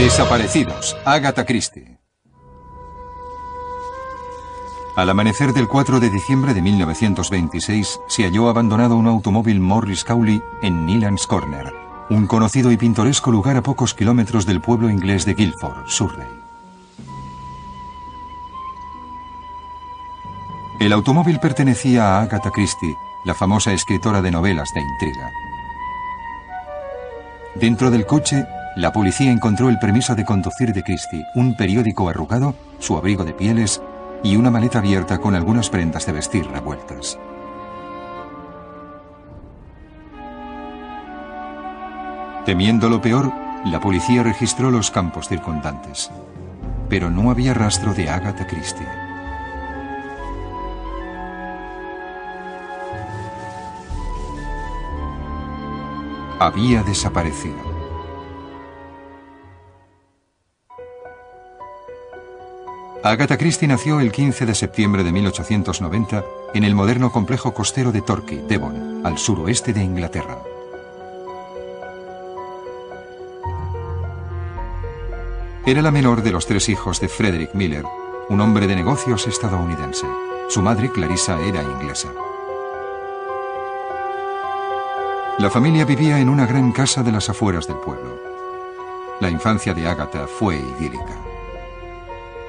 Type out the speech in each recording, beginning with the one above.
Desaparecidos, Agatha Christie. Al amanecer del 4 de diciembre de 1926 se halló abandonado un automóvil Morris Cowley en Neal's Corner, un conocido y pintoresco lugar a pocos kilómetros del pueblo inglés de Guildford, Surrey. El automóvil pertenecía a Agatha Christie, la famosa escritora de novelas de intriga. Dentro del coche, la policía encontró el permiso de conducir de Christie, un periódico arrugado, su abrigo de pieles y una maleta abierta con algunas prendas de vestir revueltas. Temiendo lo peor, la policía registró los campos circundantes. Pero no había rastro de Agatha Christie. Había desaparecido. Agatha Christie nació el 15 de septiembre de 1890 en el moderno complejo costero de Torquay, Devon, al suroeste de Inglaterra. Era la menor de los 3 hijos de Frederick Miller, un hombre de negocios estadounidense. Su madre, Clarissa, era inglesa. La familia vivía en una gran casa de las afueras del pueblo. La infancia de Agatha fue idílica.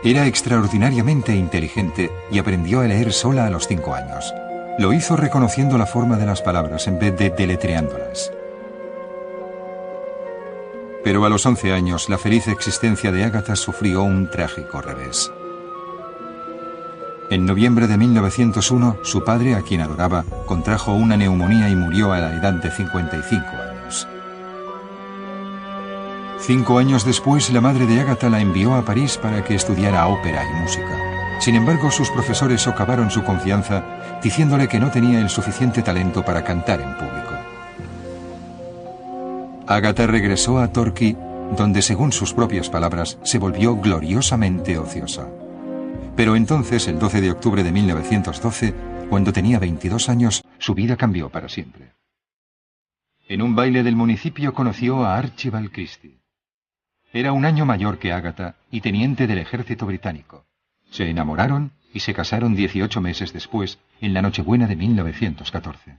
Era extraordinariamente inteligente y aprendió a leer sola a los 5 años. Lo hizo reconociendo la forma de las palabras en vez de deletreándolas. Pero a los 11 años, la feliz existencia de Agatha sufrió un trágico revés. En noviembre de 1901, su padre, a quien adoraba, contrajo una neumonía y murió a la edad de 55 años. 5 años después, la madre de Agatha la envió a París para que estudiara ópera y música. Sin embargo, sus profesores socavaron su confianza, diciéndole que no tenía el suficiente talento para cantar en público. Agatha regresó a Torquay, donde, según sus propias palabras, se volvió gloriosamente ociosa. Pero entonces, el 12 de octubre de 1912, cuando tenía 22 años, su vida cambió para siempre. En un baile del municipio conoció a Archibald Christie. Era un año mayor que Agatha y teniente del ejército británico. Se enamoraron y se casaron 18 meses después, en la Nochebuena de 1914.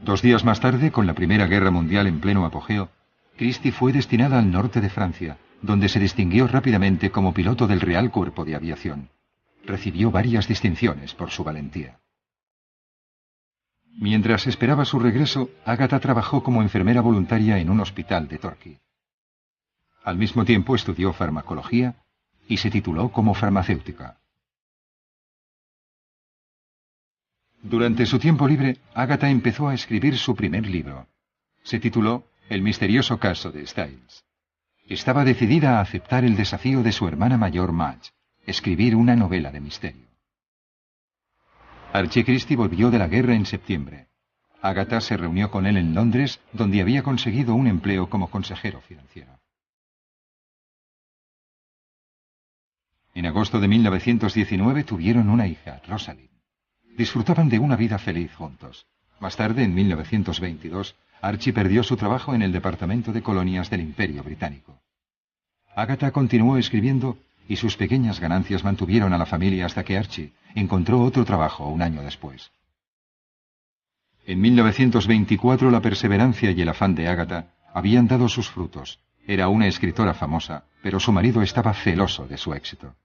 2 días más tarde, con la Primera Guerra Mundial en pleno apogeo, Christie fue destinada al norte de Francia, donde se distinguió rápidamente como piloto del Real Cuerpo de Aviación. Recibió varias distinciones por su valentía. Mientras esperaba su regreso, Agatha trabajó como enfermera voluntaria en un hospital de Torquay. Al mismo tiempo estudió farmacología y se tituló como farmacéutica. Durante su tiempo libre, Agatha empezó a escribir su primer libro. Se tituló El misterioso caso de Styles. Estaba decidida a aceptar el desafío de su hermana mayor Madge, escribir una novela de misterio. Archie Christie volvió de la guerra en septiembre. Agatha se reunió con él en Londres, donde había conseguido un empleo como consejero financiero. En agosto de 1919 tuvieron una hija, Rosalind. Disfrutaban de una vida feliz juntos. Más tarde, en 1922, Archie perdió su trabajo en el Departamento de Colonias del Imperio Británico. Agatha continuó escribiendo y sus pequeñas ganancias mantuvieron a la familia hasta que Archie encontró otro trabajo un año después. En 1924 la perseverancia y el afán de Agatha habían dado sus frutos. Era una escritora famosa, pero su marido estaba celoso de su éxito.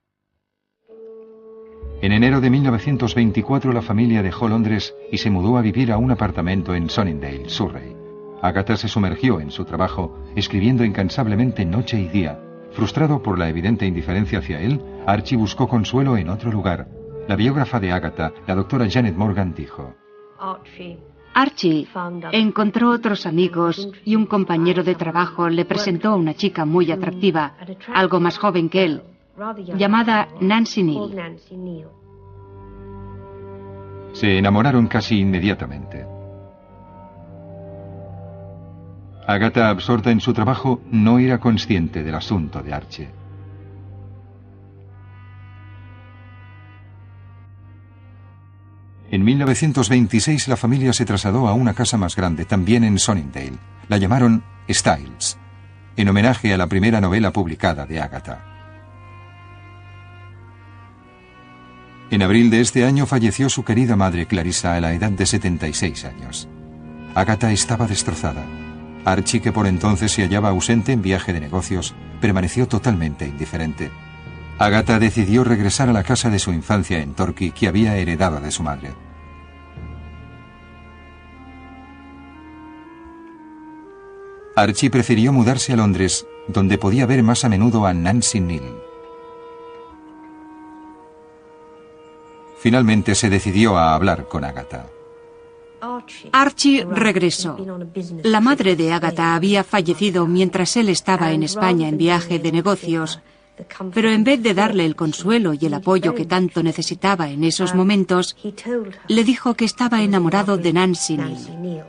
En enero de 1924 la familia dejó Londres y se mudó a vivir a un apartamento en Sunningdale, Surrey. Agatha se sumergió en su trabajo, escribiendo incansablemente noche y día. Frustrado por la evidente indiferencia hacia él, Archie buscó consuelo en otro lugar. La biógrafa de Agatha, la doctora Janet Morgan, dijo: Archie encontró otros amigos y un compañero de trabajo le presentó a una chica muy atractiva, algo más joven que él, llamada Nancy Neal. Se enamoraron casi inmediatamente. Agatha, absorta en su trabajo, no era consciente del asunto de Archie. En 1926 la familia se trasladó a una casa más grande, también en Sunningdale. La llamaron Styles. en homenaje a la primera novela publicada de Agatha. En abril de este año falleció su querida madre Clarissa a la edad de 76 años. Agatha estaba destrozada. Archie, que por entonces se hallaba ausente en viaje de negocios, permaneció totalmente indiferente. Agatha decidió regresar a la casa de su infancia en Torquay, que había heredado de su madre. Archie prefirió mudarse a Londres, donde podía ver más a menudo a Nancy Neal. Finalmente se decidió a hablar con Agatha. Archie regresó. La madre de Agatha había fallecido mientras él estaba en España en viaje de negocios, pero en vez de darle el consuelo y el apoyo que tanto necesitaba en esos momentos, le dijo que estaba enamorado de Nancy Neal.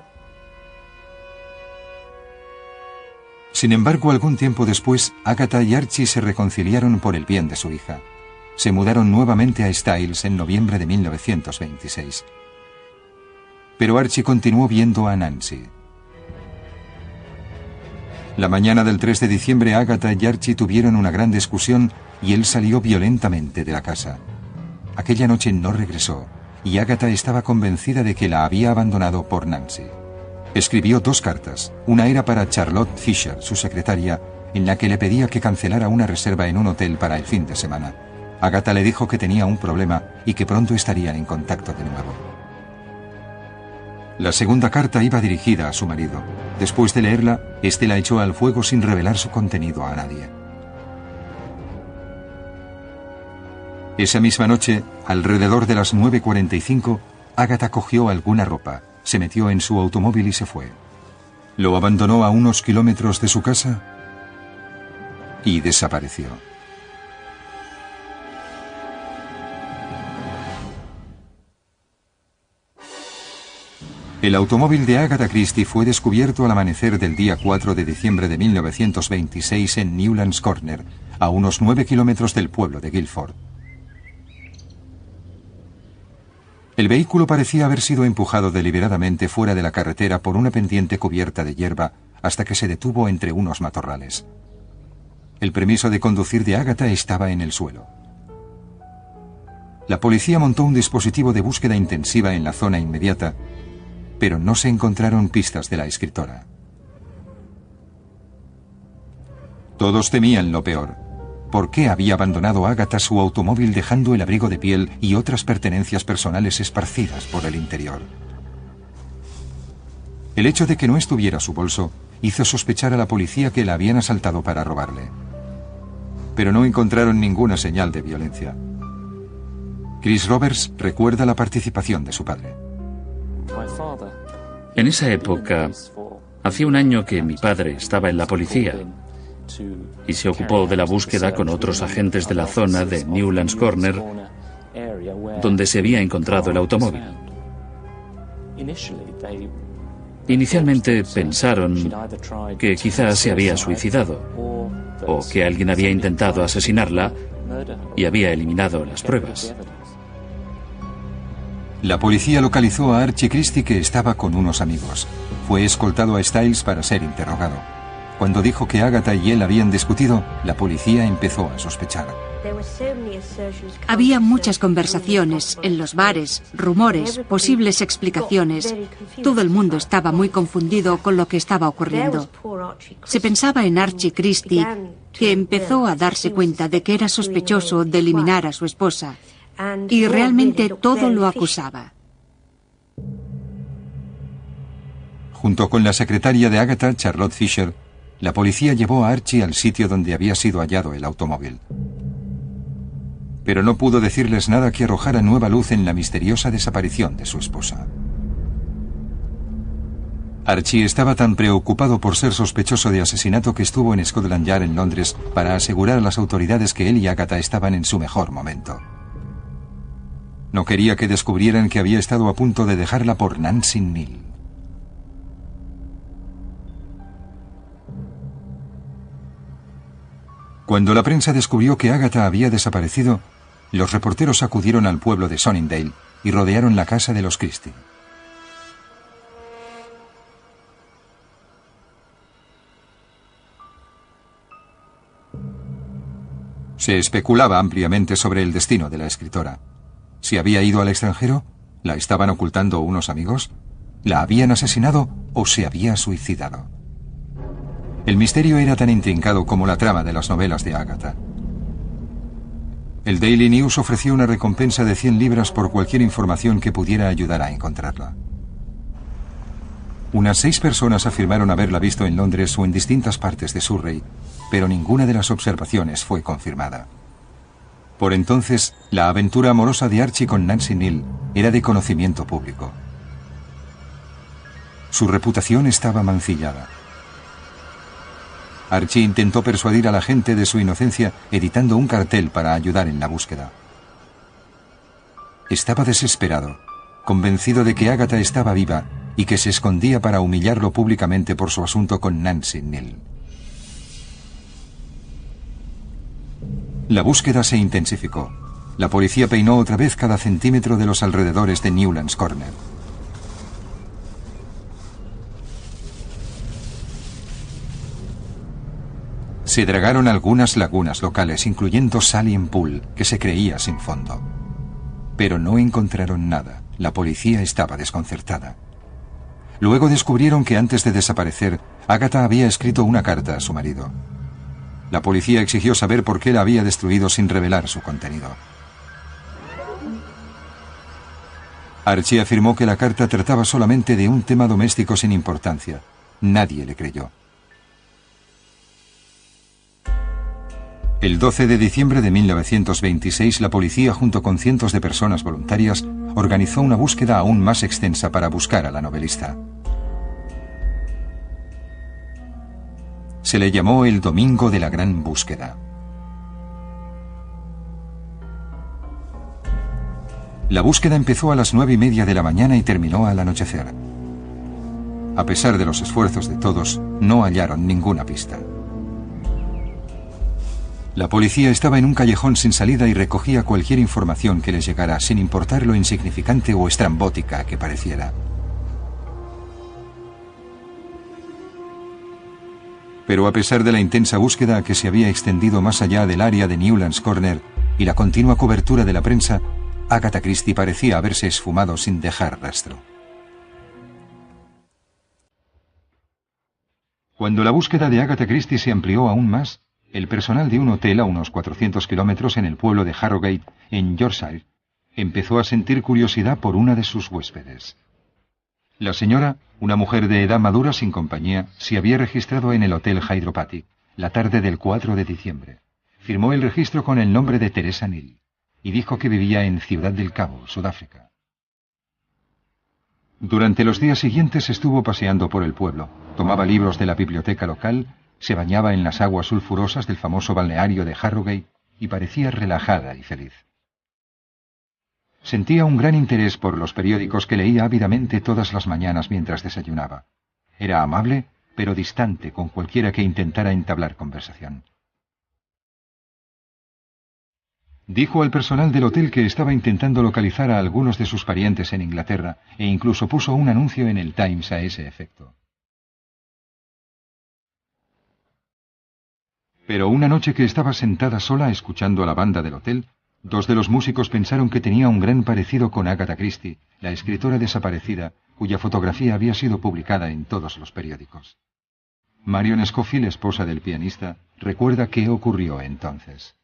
Sin embargo, algún tiempo después, Agatha y Archie se reconciliaron por el bien de su hija. Se mudaron nuevamente a Styles en noviembre de 1926. Pero Archie continuó viendo a Nancy. La mañana del 3 de diciembre, Agatha y Archie tuvieron una gran discusión y él salió violentamente de la casa. Aquella noche no regresó y Agatha estaba convencida de que la había abandonado por Nancy. Escribió 2 cartas. Una era para Charlotte Fisher, su secretaria, en la que le pedía que cancelara una reserva en un hotel para el fin de semana. Agatha le dijo que tenía un problema y que pronto estarían en contacto de nuevo. La segunda carta iba dirigida a su marido. Después de leerla, este la echó al fuego sin revelar su contenido a nadie. Esa misma noche, alrededor de las 9:45, Agatha cogió alguna ropa, se metió en su automóvil y se fue. Lo abandonó a unos kilómetros de su casa y desapareció. El automóvil de Agatha Christie fue descubierto al amanecer del día 4 de diciembre de 1926 en Newlands Corner, a unos 9 kilómetros del pueblo de Guildford. El vehículo parecía haber sido empujado deliberadamente fuera de la carretera por una pendiente cubierta de hierba hasta que se detuvo entre unos matorrales. El permiso de conducir de Agatha estaba en el suelo. La policía montó un dispositivo de búsqueda intensiva en la zona inmediata, pero no se encontraron pistas de la escritora. Todos temían lo peor. ¿Por qué había abandonado Agatha su automóvil dejando el abrigo de piel y otras pertenencias personales esparcidas por el interior? El hecho de que no estuviera su bolso hizo sospechar a la policía que la habían asaltado para robarle. Pero no encontraron ninguna señal de violencia. Chris Roberts recuerda la participación de su padre. En esa época, hacía un año que mi padre estaba en la policía y se ocupó de la búsqueda con otros agentes de la zona de Newlands Corner, donde se había encontrado el automóvil. Inicialmente pensaron que quizás se había suicidado o que alguien había intentado asesinarla y había eliminado las pruebas. La policía localizó a Archie Christie, que estaba con unos amigos. Fue escoltado a Styles para ser interrogado. Cuando dijo que Agatha y él habían discutido, la policía empezó a sospechar. Había muchas conversaciones en los bares, rumores, posibles explicaciones. Todo el mundo estaba muy confundido con lo que estaba ocurriendo. Se pensaba en Archie Christie, que empezó a darse cuenta de que era sospechoso de eliminar a su esposa. Y realmente todo lo acusaba. Junto con la secretaria de Agatha, Charlotte Fisher, la policía llevó a Archie al sitio donde había sido hallado el automóvil. Pero no pudo decirles nada que arrojara nueva luz en la misteriosa desaparición de su esposa. Archie estaba tan preocupado por ser sospechoso de asesinato que estuvo en Scotland Yard en Londres para asegurar a las autoridades que él y Agatha estaban en su mejor momento. No quería que descubrieran que había estado a punto de dejarla por Nancy Neal. Cuando la prensa descubrió que Agatha había desaparecido, los reporteros acudieron al pueblo de Sunningdale y rodearon la casa de los Christie. Se especulaba ampliamente sobre el destino de la escritora. ¿Se había ido al extranjero? ¿La estaban ocultando unos amigos? ¿La habían asesinado o se había suicidado? El misterio era tan intrincado como la trama de las novelas de Agatha. El Daily News ofreció una recompensa de 100 libras por cualquier información que pudiera ayudar a encontrarla. Unas 6 personas afirmaron haberla visto en Londres o en distintas partes de Surrey, pero ninguna de las observaciones fue confirmada. Por entonces, la aventura amorosa de Archie con Nancy Neal era de conocimiento público. Su reputación estaba mancillada. Archie intentó persuadir a la gente de su inocencia editando un cartel para ayudar en la búsqueda. Estaba desesperado, convencido de que Agatha estaba viva y que se escondía para humillarlo públicamente por su asunto con Nancy Neal. La búsqueda se intensificó. La policía peinó otra vez cada centímetro de los alrededores de Newlands Corner. Se dragaron algunas lagunas locales, incluyendo Salient Pool, que se creía sin fondo. Pero no encontraron nada. La policía estaba desconcertada. Luego descubrieron que antes de desaparecer, Agatha había escrito una carta a su marido. La policía exigió saber por qué la había destruido sin revelar su contenido. Archie afirmó que la carta trataba solamente de un tema doméstico sin importancia. Nadie le creyó. El 12 de diciembre de 1926, la policía, junto con cientos de personas voluntarias, organizó una búsqueda aún más extensa para buscar a la novelista. Se le llamó el Domingo de la Gran Búsqueda. La búsqueda empezó a las 9:30 de la mañana y terminó al anochecer. A pesar de los esfuerzos de todos, no hallaron ninguna pista. La policía estaba en un callejón sin salida y recogía cualquier información que les llegara, sin importar lo insignificante o estrambótica que pareciera. Pero a pesar de la intensa búsqueda que se había extendido más allá del área de Newlands Corner y la continua cobertura de la prensa, Agatha Christie parecía haberse esfumado sin dejar rastro. Cuando la búsqueda de Agatha Christie se amplió aún más, el personal de un hotel a unos 400 kilómetros en el pueblo de Harrogate, en Yorkshire, empezó a sentir curiosidad por una de sus huéspedes. La señora, una mujer de edad madura sin compañía, se había registrado en el Hotel Hydropathic la tarde del 4 de diciembre. Firmó el registro con el nombre de Teresa Neal y dijo que vivía en Ciudad del Cabo, Sudáfrica. Durante los días siguientes estuvo paseando por el pueblo, tomaba libros de la biblioteca local, se bañaba en las aguas sulfurosas del famoso balneario de Harrogate y parecía relajada y feliz. Sentía un gran interés por los periódicos que leía ávidamente todas las mañanas mientras desayunaba. Era amable, pero distante con cualquiera que intentara entablar conversación. Dijo al personal del hotel que estaba intentando localizar a algunos de sus parientes en Inglaterra e incluso puso un anuncio en el Times a ese efecto. Pero una noche que estaba sentada sola escuchando a la banda del hotel, 2 de los músicos pensaron que tenía un gran parecido con Agatha Christie, la escritora desaparecida, cuya fotografía había sido publicada en todos los periódicos. Marion Scofield, esposa del pianista, recuerda qué ocurrió entonces.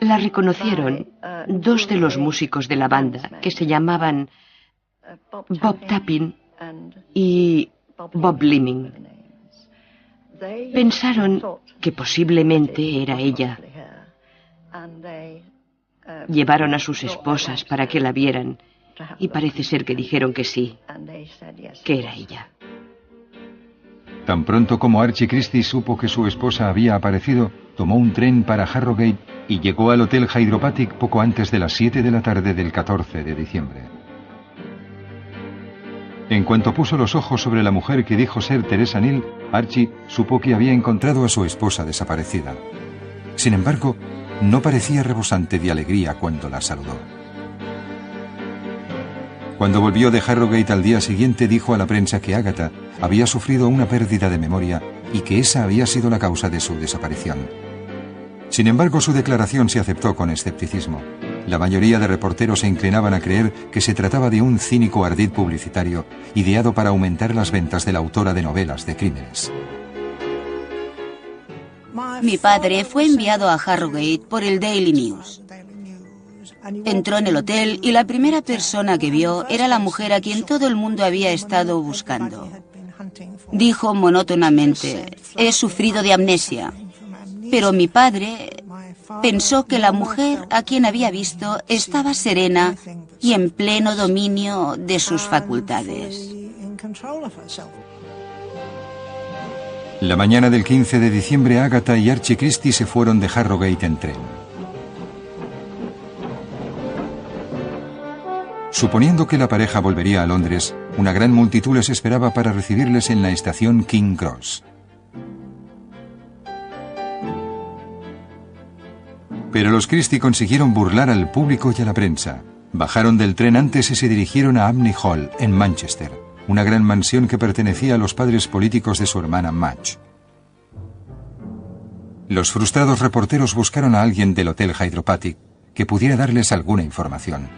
La reconocieron 2 de los músicos de la banda, que se llamaban Bob Tappin y Bob Liming. Pensaron que posiblemente era ella. Llevaron a sus esposas para que la vieran y parece ser que dijeron que sí, que era ella. Tan pronto como Archie Christie supo que su esposa había aparecido, tomó un tren para Harrogate y llegó al Hotel Hydropathic poco antes de las 7 de la tarde del 14 de diciembre. En cuanto puso los ojos sobre la mujer que dijo ser Teresa Neal, Archie supo que había encontrado a su esposa desaparecida. Sin embargo, no parecía rebosante de alegría cuando la saludó. Cuando volvió de Harrogate al día siguiente, dijo a la prensa que Agatha había sufrido una pérdida de memoria y que esa había sido la causa de su desaparición. Sin embargo, su declaración se aceptó con escepticismo. La mayoría de reporteros se inclinaban a creer que se trataba de un cínico ardid publicitario ideado para aumentar las ventas de la autora de novelas de crímenes. Mi padre fue enviado a Harrogate por el Daily News. Entró en el hotel y la primera persona que vio era la mujer a quien todo el mundo había estado buscando. Dijo monótonamente: he sufrido de amnesia. Pero mi padre pensó que la mujer a quien había visto estaba serena y en pleno dominio de sus facultades. La mañana del 15 de diciembre, Agatha y Archie Christie se fueron de Harrogate en tren. Suponiendo que la pareja volvería a Londres, una gran multitud les esperaba para recibirles en la estación King Cross. Pero los Christie consiguieron burlar al público y a la prensa. Bajaron del tren antes y se dirigieron a Abney Hall, en Manchester, una gran mansión que pertenecía a los padres políticos de su hermana Madge. Los frustrados reporteros buscaron a alguien del Hotel Hydropathic que pudiera darles alguna información.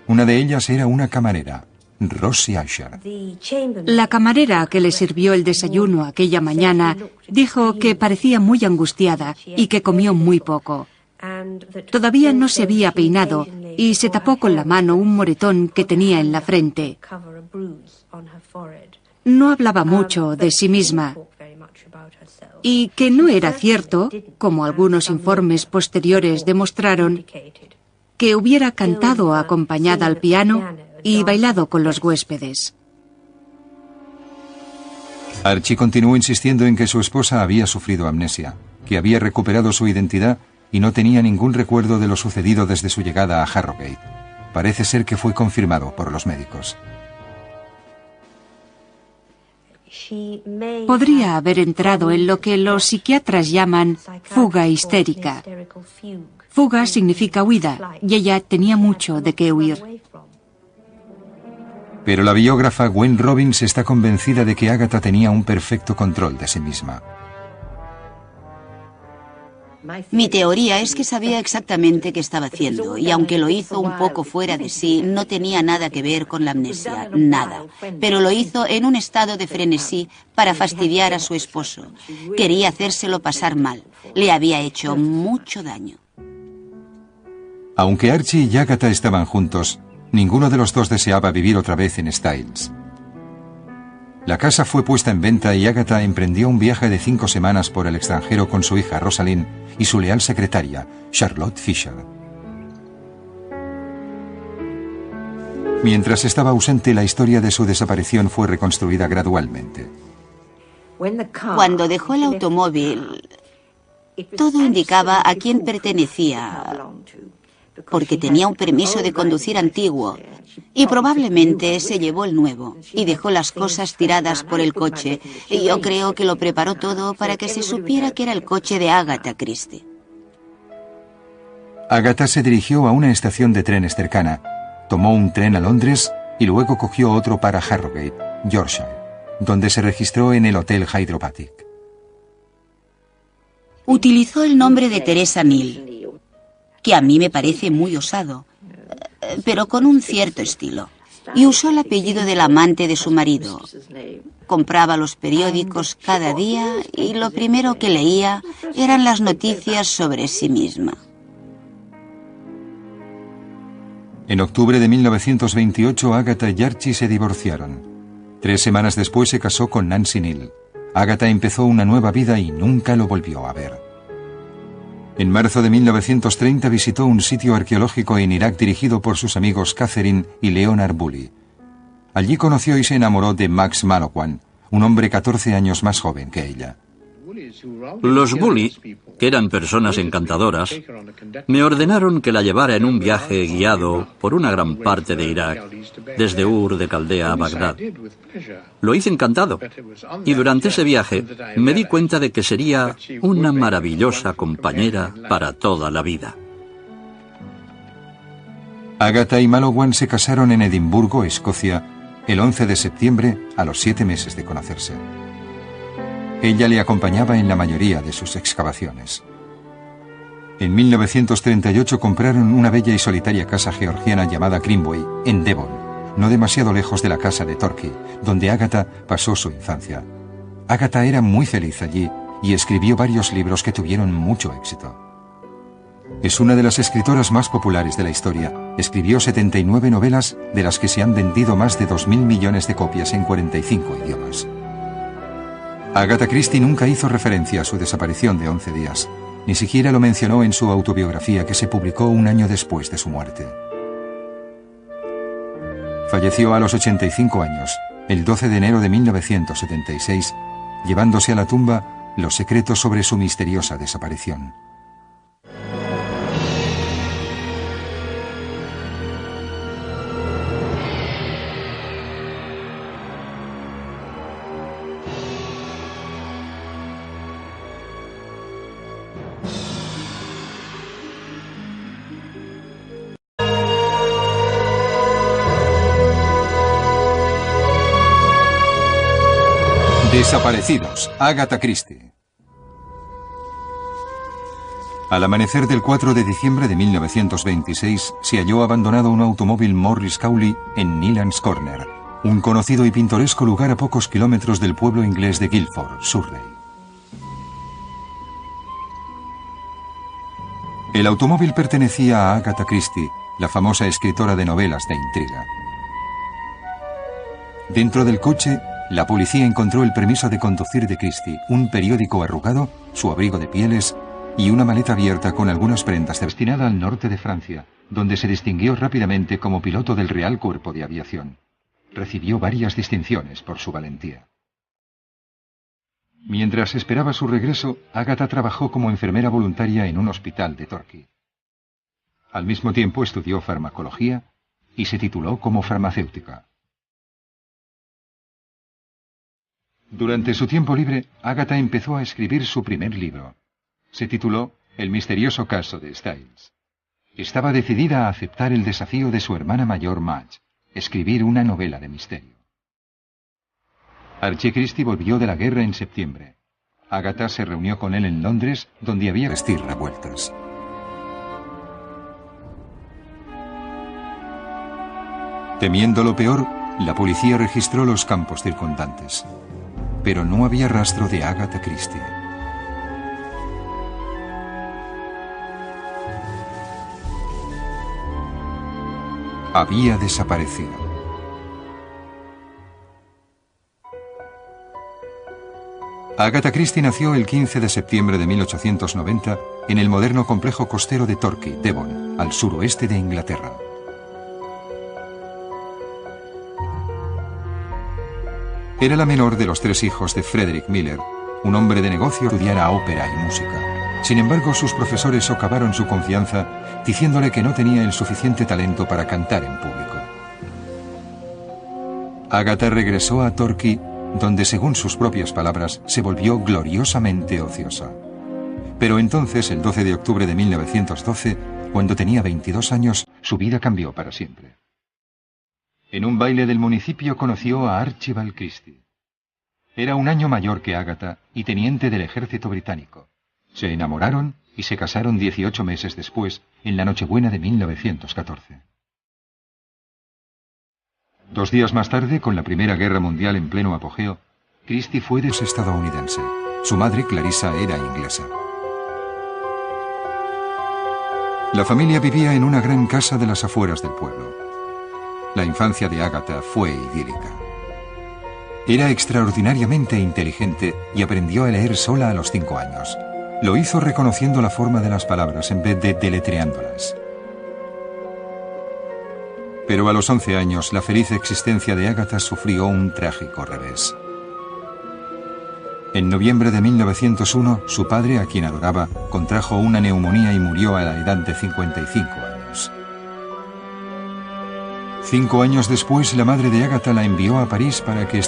Una de ellas era una camarera, Rosie Usher. La camarera que le sirvió el desayuno aquella mañana dijo que parecía muy angustiada y que comió muy poco. Todavía no se había peinado y se tapó con la mano un moretón que tenía en la frente. No hablaba mucho de sí misma y que no era cierto, como algunos informes posteriores demostraron, que hubiera cantado acompañada al piano y bailado con los huéspedes. Archie continuó insistiendo en que su esposa había sufrido amnesia, que había recuperado su identidad y no tenía ningún recuerdo de lo sucedido desde su llegada a Harrogate. Parece ser que fue confirmado por los médicos. Podría haber entrado en lo que los psiquiatras llaman fuga histérica. Fuga significa huida, y ella tenía mucho de qué huir. Pero la biógrafa Gwen Robbins está convencida de que Agatha tenía un perfecto control de sí misma. Mi teoría es que sabía exactamente qué estaba haciendo, y aunque lo hizo un poco fuera de sí, no tenía nada que ver con la amnesia, nada. Pero lo hizo en un estado de frenesí para fastidiar a su esposo. Quería hacérselo pasar mal. Le había hecho mucho daño. Aunque Archie y Agatha estaban juntos, ninguno de los dos deseaba vivir otra vez en Styles. La casa fue puesta en venta y Agatha emprendió un viaje de 5 semanas por el extranjero con su hija Rosalind y su leal secretaria, Charlotte Fisher. Mientras estaba ausente, la historia de su desaparición fue reconstruida gradualmente. Cuando dejó el automóvil, todo indicaba a quién pertenecía, porque tenía un permiso de conducir antiguo y probablemente se llevó el nuevo y dejó las cosas tiradas por el coche, y yo creo que lo preparó todo para que se supiera que era el coche de Agatha Christie. Agatha se dirigió a una estación de trenes cercana, tomó un tren a Londres y luego cogió otro para Harrogate, Yorkshire, donde se registró en el Hotel Hydropathic. Utilizó el nombre de Teresa Neal, que a mí me parece muy osado, pero con un cierto estilo, y usó el apellido del amante de su marido. Compraba los periódicos cada día y lo primero que leía eran las noticias sobre sí misma. En octubre de 1928, Agatha y Archie se divorciaron. 3 semanas después se casó con Nancy Neal. Agatha empezó una nueva vida y nunca lo volvió a ver. En marzo de 1930 visitó un sitio arqueológico en Irak dirigido por sus amigos Catherine y Leonard Bully. Allí conoció y se enamoró de Max Mallowan, un hombre 14 años más joven que ella. Los Bully, que eran personas encantadoras, me ordenaron que la llevara en un viaje guiado por una gran parte de Irak, desde Ur de Caldea a Bagdad. Lo hice encantado, y durante ese viaje me di cuenta de que sería una maravillosa compañera para toda la vida. Agatha y Mallowan se casaron en Edimburgo, Escocia, el 11 de septiembre, a los 7 meses de conocerse. Ella le acompañaba en la mayoría de sus excavaciones. En 1938 compraron una bella y solitaria casa georgiana llamada Greenway, en Devon, no demasiado lejos de la casa de Torquay, donde Agatha pasó su infancia. Agatha era muy feliz allí y escribió varios libros que tuvieron mucho éxito. Es una de las escritoras más populares de la historia. Escribió 79 novelas, de las que se han vendido más de 2.000 millones de copias en 45 idiomas. Agatha Christie nunca hizo referencia a su desaparición de 11 días. Ni siquiera lo mencionó en su autobiografía, que se publicó un año después de su muerte. Falleció a los 85 años, el 12 de enero de 1976, llevándose a la tumba los secretos sobre su misteriosa desaparición. Desaparecidos, Agatha Christie. Al amanecer del 4 de diciembre de 1926 se halló abandonado un automóvil Morris Cowley en Newlands Corner, un conocido y pintoresco lugar a pocos kilómetros del pueblo inglés de Guildford, Surrey. El automóvil pertenecía a Agatha Christie, la famosa escritora de novelas de intriga. Dentro del coche, la policía encontró el permiso de conducir de Christie, un periódico arrugado, su abrigo de pieles y una maleta abierta con algunas prendas destinada al norte de Francia, donde se distinguió rápidamente como piloto del Real Cuerpo de Aviación. Recibió varias distinciones por su valentía. Mientras esperaba su regreso, Agatha trabajó como enfermera voluntaria en un hospital de Torquay. Al mismo tiempo estudió farmacología y se tituló como farmacéutica. Durante su tiempo libre, Agatha empezó a escribir su primer libro. Se tituló El misterioso caso de Styles. Estaba decidida a aceptar el desafío de su hermana mayor Madge, escribir una novela de misterio. Archie Christie volvió de la guerra en septiembre. Agatha se reunió con él en Londres, donde había vestir revueltas. Temiendo lo peor, la policía registró los campos circundantes. Pero no había rastro de Agatha Christie. Había desaparecido. Agatha Christie nació el 15 de septiembre de 1890 en el moderno complejo costero de Torquay, Devon, al suroeste de Inglaterra. Era la menor de los 3 hijos de Frederick Miller, un hombre de negocio que estudiara ópera y música. Sin embargo, sus profesores socavaron su confianza, diciéndole que no tenía el suficiente talento para cantar en público. Agatha regresó a Torquay, donde, según sus propias palabras, se volvió gloriosamente ociosa. Pero entonces, el 12 de octubre de 1912, cuando tenía 22 años, su vida cambió para siempre. En un baile del municipio conoció a Archibald Christie. Era un año mayor que Agatha y teniente del ejército británico. Se enamoraron y se casaron 18 meses después, en la Nochebuena de 1914. 2 días más tarde, con la Primera Guerra Mundial en pleno apogeo, Christie fue estadounidense. Su madre, Clarissa, era inglesa. La familia vivía en una gran casa de las afueras del pueblo. La infancia de Agatha fue idílica. Era extraordinariamente inteligente y aprendió a leer sola a los 5 años. Lo hizo reconociendo la forma de las palabras en vez de deletreándolas. Pero a los 11 años, la feliz existencia de Agatha sufrió un trágico revés. En noviembre de 1901, su padre, a quien adoraba, contrajo una neumonía y murió a la edad de 55 años. 5 años después, la madre de Agatha la envió a París para que